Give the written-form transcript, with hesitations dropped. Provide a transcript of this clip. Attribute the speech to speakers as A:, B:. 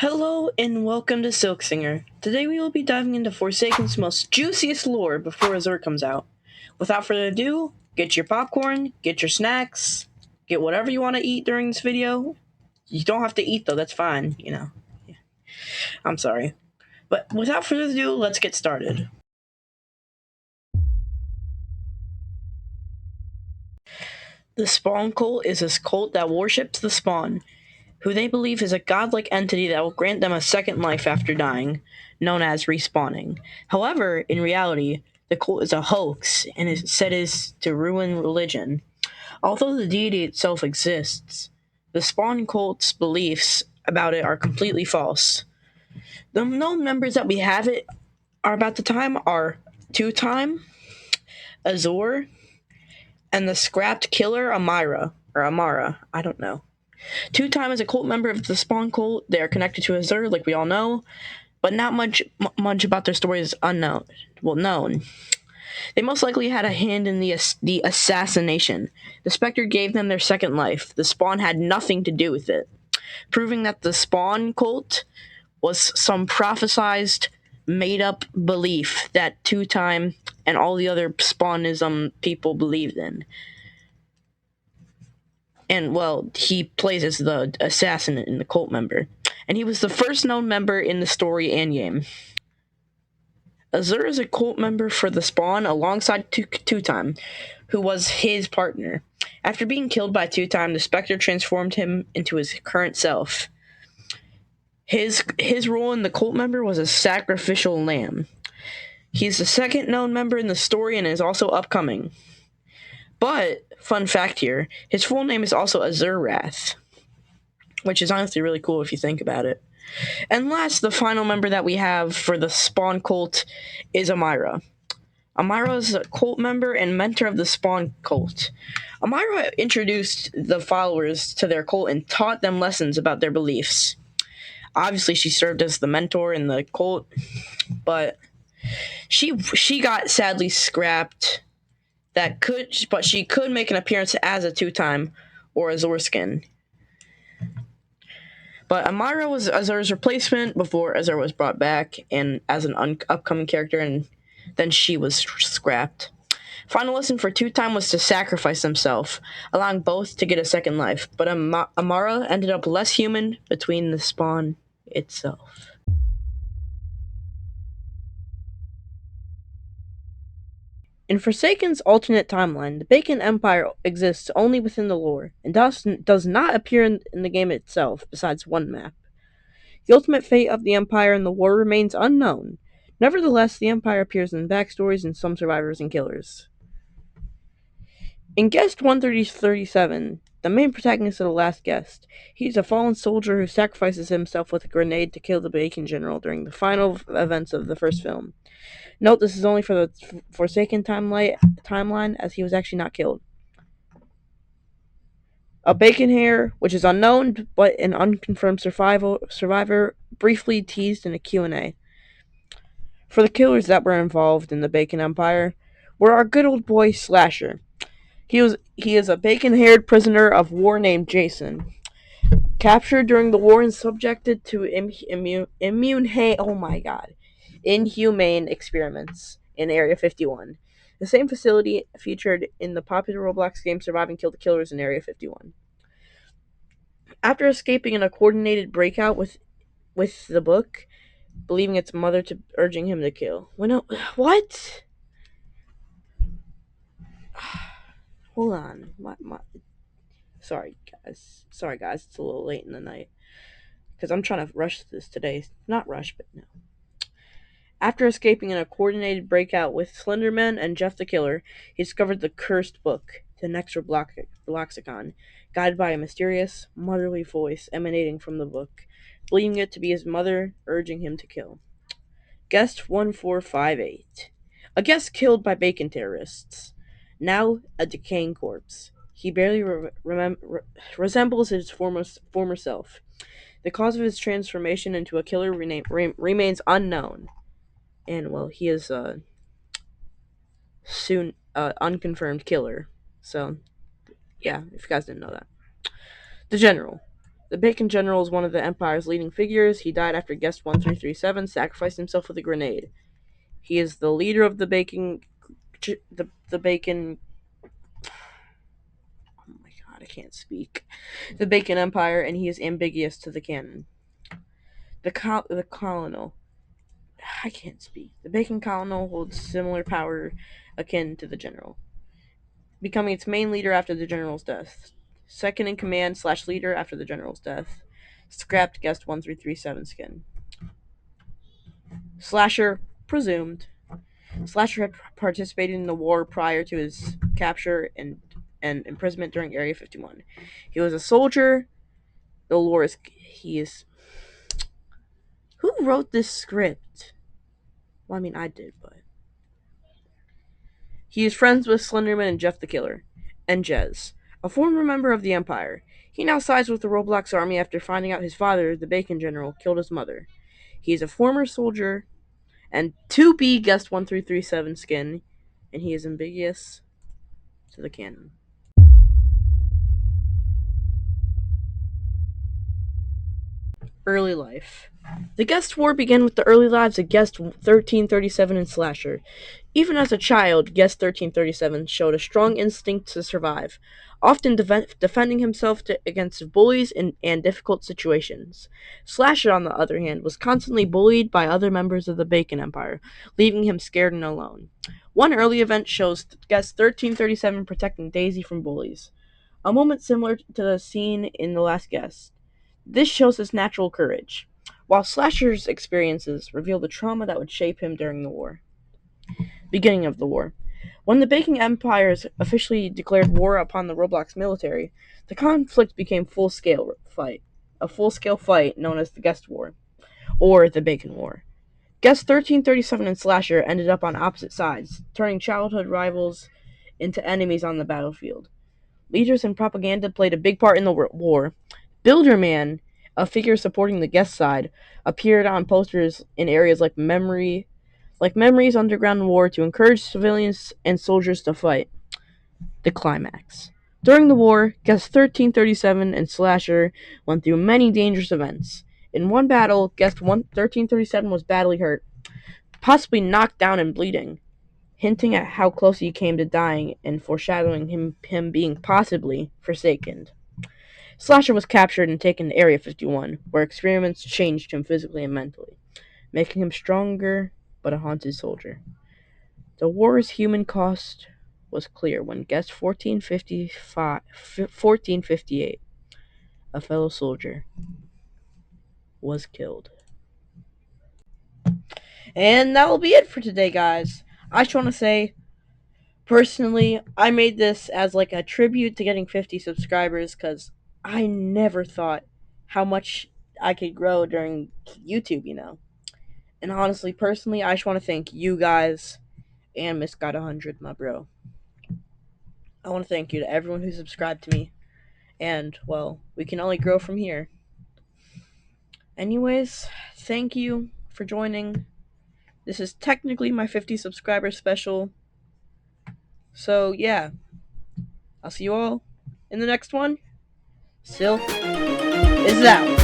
A: Hello and welcome to Silk Singer. Today we will be diving into Forsaken's most juiciest lore before Azure comes out. Without further ado, get your popcorn, get your snacks, get whatever you want to eat during this video. You don't have to eat though, that's fine. Yeah, I'm sorry. But without further ado, let's get started. The Spawn Cult is a cult that worships the Spawn, who they believe is a godlike entity that will grant them a second life after dying, known as respawning. However, in reality, the cult is a hoax and is said is to ruin religion. Although the deity itself exists, the Spawn cult's beliefs about it are completely false. The known members that we have it are about the time are Two Time, Azor, and the scrapped killer Amara. I don't know. Two Time is a cult member of the Spawn cult. They are connected to Azure, like we all know, but not much about their story is unknown. Well, known. They most likely had a hand in the assassination. The Spectre gave them their second life. The Spawn had nothing to do with it, proving that the Spawn cult was some prophesized, made-up belief that Two Time and all the other Spawnism people believed in. And, well, he plays as the assassin in the cult member. And he was the first known member in the story and game. Azure is a cult member for the Spawn alongside Two Time, who was his partner. After being killed by Two Time, the Spectre transformed him into his current self. His role in the cult member was a sacrificial lamb. He's the second known member in the story and is also upcoming. But, fun fact here, his full name is also Azure Wrath, which is honestly really cool if you think about it. And last, the final member that we have for the Spawn cult is Amira. Amira is a cult member and mentor of the Spawn cult. Amira introduced the followers to their cult and taught them lessons about their beliefs. Obviously, she served as the mentor in the cult, but she got sadly scrapped. But she could make an appearance as a Two-Time or a Zorskin. But Amira was Azur's replacement before Azur was brought back and as an upcoming character, and then she was scrapped. Final lesson for Two-Time was to sacrifice himself, allowing both to get a second life. But Amara ended up less human between the Spawn itself. In Forsaken's alternate timeline, the Bacon Empire exists only within the lore, and does not appear in the game itself, besides one map. The ultimate fate of the Empire in the war remains unknown. Nevertheless, the Empire appears in backstories and some survivors and killers. In Guest 137, the main protagonist of The Last Guest, he's a fallen soldier who sacrifices himself with a grenade to kill the Bacon General during the final events of the first film. Note this is only for the Forsaken timeline, as he was actually not killed. A Bacon Hair, which is unknown but an unconfirmed survivor, briefly teased in a Q&A. For the killers that were involved in the Bacon Empire were our good old boy Slasher. He is a bacon-haired prisoner of war named Jason, captured during the war and subjected to inhumane experiments in Area 51, the same facility featured in the popular Roblox game Survive and Kill the Killers in Area 51. After escaping in a coordinated breakout with the book, believing its mother to urging him to kill. What? Hold on. Sorry, guys. It's a little late in the night. Because I'm trying to rush this today. Not rush, but no. After escaping in a coordinated breakout with Slenderman and Jeff the Killer, he discovered the cursed book, the Nextoloxicon, guided by a mysterious, motherly voice emanating from the book, believing it to be his mother urging him to kill. Guest 1458. A guest killed by bacon terrorists. Now a decaying corpse. He barely resembles his former self. The cause of his transformation into a killer remains unknown. And, well, he is a soon unconfirmed killer. So, yeah, if you guys didn't know that. The General. The Bacon General is one of the Empire's leading figures. He died after Guest 1337 sacrificed himself with a grenade. He is the leader of the Bacon. The Bacon. Oh my god, I can't speak. The Bacon Empire, and he is ambiguous to the canon. The Colonel. I can't speak. The Bacon Colonel holds similar power akin to the General, becoming its main leader after the General's death. Second in command / leader after the General's death. Scrapped Guest 1337 skin. Slasher, presumed. Slasher had participated in the war prior to his capture and imprisonment during Area 51. He was a soldier. The lore is... He is... Who wrote this script? Well, I mean, I did, but... He is friends with Slenderman and Jeff the Killer. And Jez, a former member of the Empire. He now sides with the Roblox army after finding out his father, the Bacon General, killed his mother. He is a former soldier and 2B Guest 1337 skin, and he is ambiguous to the canon. Early life. The Guest War began with the early lives of Guest 1337 and Slasher. Even as a child, Guest 1337 showed a strong instinct to survive, often defending himself against bullies and difficult situations. Slasher, on the other hand, was constantly bullied by other members of the Bacon Empire, leaving him scared and alone. One early event shows Guest 1337 protecting Daisy from bullies, a moment similar to the scene in The Last Guest. This shows his natural courage, while Slasher's experiences reveal the trauma that would shape him during the war. Beginning of the war. When the Bacon Empire officially declared war upon the Roblox military, the conflict became a full-scale fight known as the Guest War, or the Bacon War. Guest 1337 and Slasher ended up on opposite sides, turning childhood rivals into enemies on the battlefield. Leaders and propaganda played a big part in the war. Builderman, a figure supporting the Guest side, appeared on posters in areas like Memory's underground war to encourage civilians and soldiers to fight. The climax. During the war, Guest 1337 and Slasher went through many dangerous events. In one battle, Guest 1337 was badly hurt, possibly knocked down and bleeding, hinting at how close he came to dying and foreshadowing him being possibly forsaken. Slasher was captured and taken to Area 51, where experiments changed him physically and mentally, making him stronger but a haunted soldier. The war's human cost was clear when Guest 1458, a fellow soldier, was killed. And that will be it for today, guys. I just want to say, personally, I made this as like a tribute to getting 50 subscribers because I never thought how much I could grow during YouTube, And honestly, personally, I just want to thank you guys and Miss Got 100, my bro. I want to thank you to everyone who subscribed to me. And, well, we can only grow from here. Anyways, thank you for joining. This is technically my 50 subscriber special. So, yeah. I'll see you all in the next one. Sil is out.